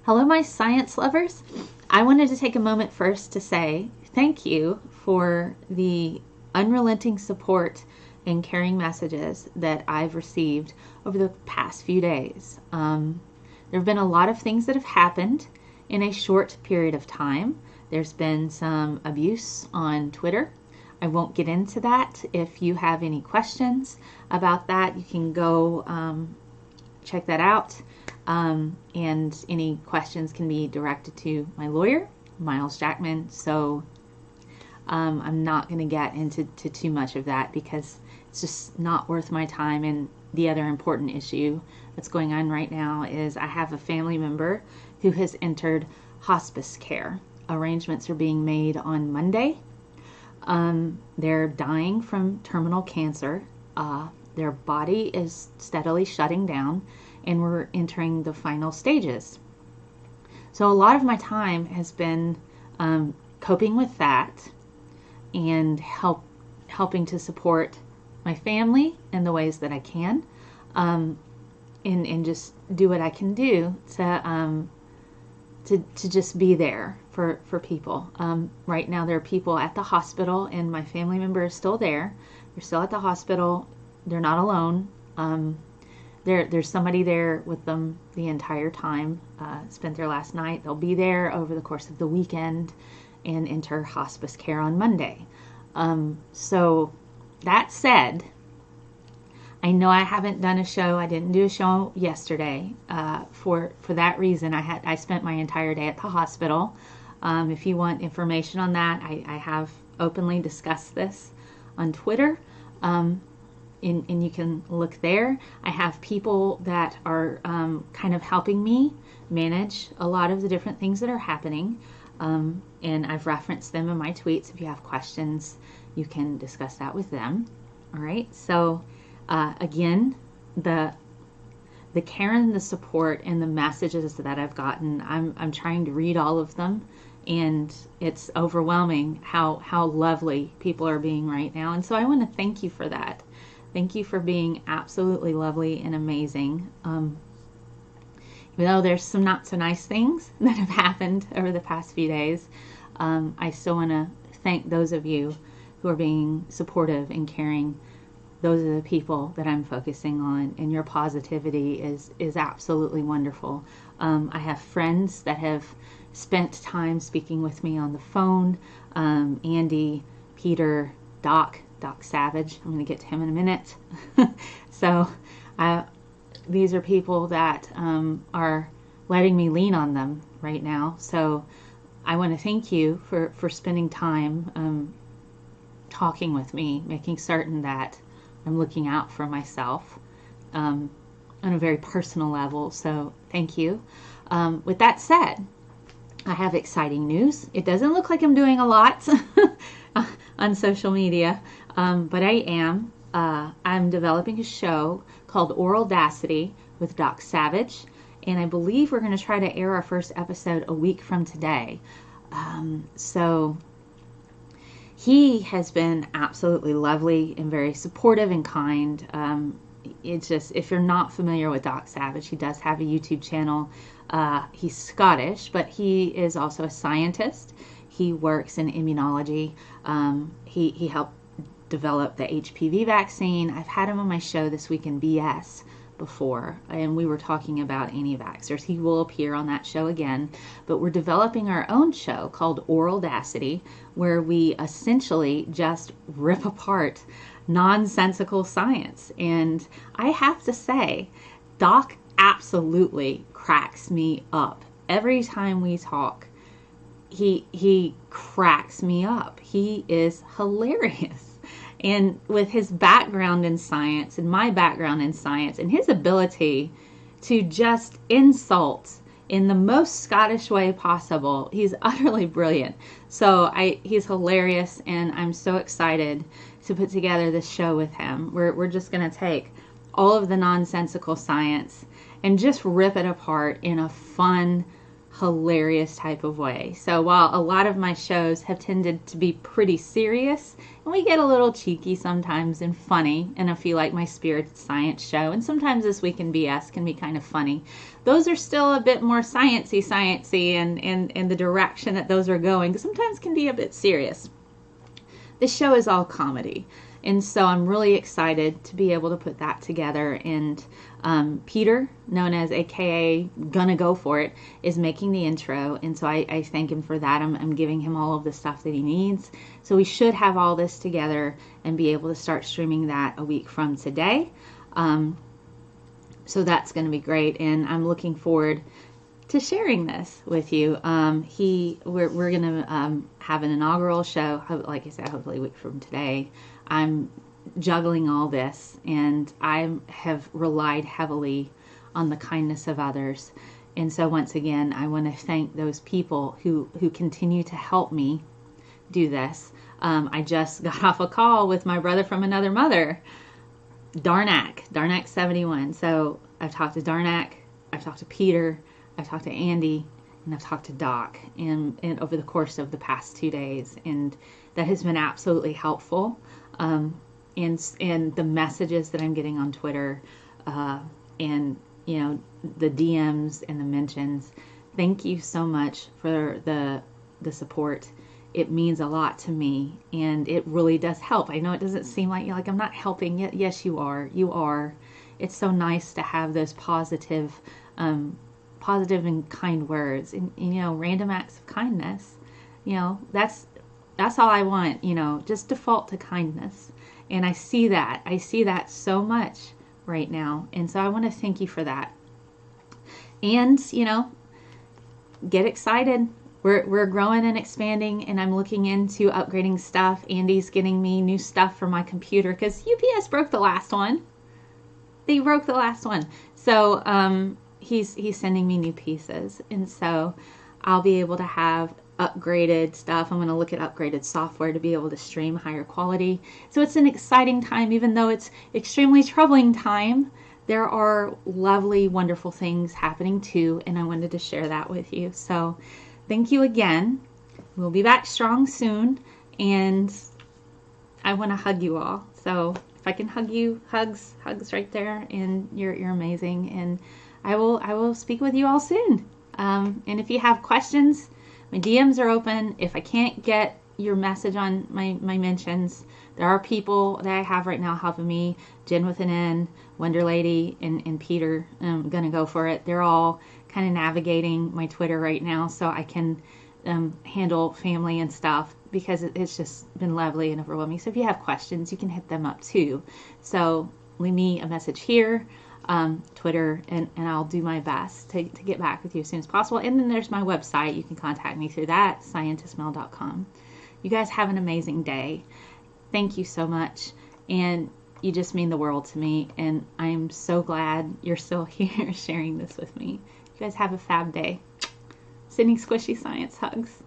Hello, my science lovers. I wanted to take a moment first to say thank you for the unrelenting support and caring messages that I've received over the past few days. There have been a lot of things that have happened in a short period of time. There's been some abuse on Twitter. I won't get into that. If you have any questions about that, you can go check that out. And any questions can be directed to my lawyer, Miles Jackman. So I'm not going to get into too much of that because it's just not worth my time. And the other important issue that's going on right now is I have a family member who has entered hospice care. Arrangements are being made on Monday. They're dying from terminal cancer. Their body is steadily shutting down, and we're entering the final stages. So a lot of my time has been coping with that and helping to support my family in the ways that I can, and just do what I can do to just be there for people. Right now there are people at the hospital, and my family member is still there. They're still at the hospital. They're not alone. There's somebody there with them the entire time. Spent there last night. They'll be there over the course of the weekend and enter hospice care on Monday. So that said, I know I haven't done a show. I didn't do a show yesterday. For that reason, I spent my entire day at the hospital. If you want information on that, I have openly discussed this on Twitter. And you can look there. I have people that are kind of helping me manage a lot of the different things that are happening. And I've referenced them in my tweets. If you have questions, you can discuss that with them. All right. So again, the care and the support and the messages that I've gotten, I'm trying to read all of them. And it's overwhelming how lovely people are being right now. And so I want to thank you for that. Thank you for being absolutely lovely and amazing. Even though there's some not so nice things that have happened over the past few days, I still want to thank those of you who are being supportive and caring. Those are the people that I'm focusing on, and your positivity is absolutely wonderful. I have friends that have spent time speaking with me on the phone. Andy, Peter, Doc Savage. I'm going to get to him in a minute. So these are people that are letting me lean on them right now. So I want to thank you for spending time talking with me, making certain that I'm looking out for myself on a very personal level. So thank you. With that said, I have exciting news. It doesn't look like I'm doing a lot on social media, but I am. I'm developing a show called Audacity with Doc Savage, and I believe we're going to try to air our first episode a week from today. So he has been absolutely lovely and very supportive and kind. It's just, if you're not familiar with Doc Savage, he does have a YouTube channel. He's Scottish, but he is also a scientist. He works in immunology. He helped develop the HPV vaccine. I've had him on my show This Week in BS before, and we were talking about anti-vaxxers. He will appear on that show again, but we're developing our own show called Audacity, where we essentially just rip apart nonsensical science. And I have to say, Doc absolutely cracks me up. Every time we talk, he cracks me up. He is hilarious. And with his background in science and my background in science and his ability to just insult in the most Scottish way possible, he's utterly brilliant. So he's hilarious, and I'm so excited to put together this show with him. We're just going to take all of the nonsensical science and just rip it apart in a fun, hilarious type of way. So while a lot of my shows have tended to be pretty serious, and we get a little cheeky sometimes and funny, and I feel like my Spirit Science show, and sometimes This Week in BS can be kind of funny, those are still a bit more sciencey, and the direction that those are going sometimes can be a bit serious. This show is all comedy. And so I'm really excited to be able to put that together. And Peter, known as AKA Gonna Go For It, is making the intro. And so I thank him for that. I'm giving him all of the stuff that he needs. So we should have all this together and be able to start streaming that a week from today. So that's going to be great. And I'm looking forward to sharing this with you. We're going to have an inaugural show, like I said, hopefully a week from today. I'm juggling all this, and I have relied heavily on the kindness of others. And so once again, I want to thank those people who continue to help me do this. I just got off a call with my brother from another mother, Darnak 71. So I've talked to Darnak, I've talked to Peter, I've talked to Andy, and I've talked to Doc and over the course of the past 2 days, and that has been absolutely helpful. And the messages that I'm getting on Twitter, and the DMs and the mentions. Thank you so much for the support. It means a lot to me, and it really does help. I know it doesn't seem like I'm not helping yet. Yes, you are. You are. It's so nice to have those positive and kind words, and random acts of kindness. That's all I want, just default to kindness. And I see that so much right now. And so I want to thank you for that. And, get excited. We're growing and expanding, and I'm looking into upgrading stuff. Andy's getting me new stuff for my computer because UPS broke the last one. They broke the last one. So he's sending me new pieces. And so I'll be able to have upgraded stuff. I'm going to look at upgraded software to be able to stream higher quality. So it's an exciting time, even though it's extremely troubling time. There are lovely, wonderful things happening too, and I wanted to share that with you. So thank you again. We'll be back strong soon, and I want to hug you all. So if I can hug you, hugs right there, and you're amazing. And I will speak with you all soon. And if you have questions, my DMs are open. If I can't get your message on my mentions, there are people that I have right now helping me. Jen with an N, Wonder Lady, and Peter. I'm gonna go for it. They're all kind of navigating my Twitter right now, so I can handle family and stuff, because it's just been lovely and overwhelming. So if you have questions, you can hit them up too. So leave me a message here, Twitter, and I'll do my best to get back with you as soon as possible. And then there's my website. You can contact me through that, scientistmel.com. You guys have an amazing day. Thank you so much. And you just mean the world to me. And I'm so glad you're still here sharing this with me. You guys have a fab day. Sending squishy science hugs.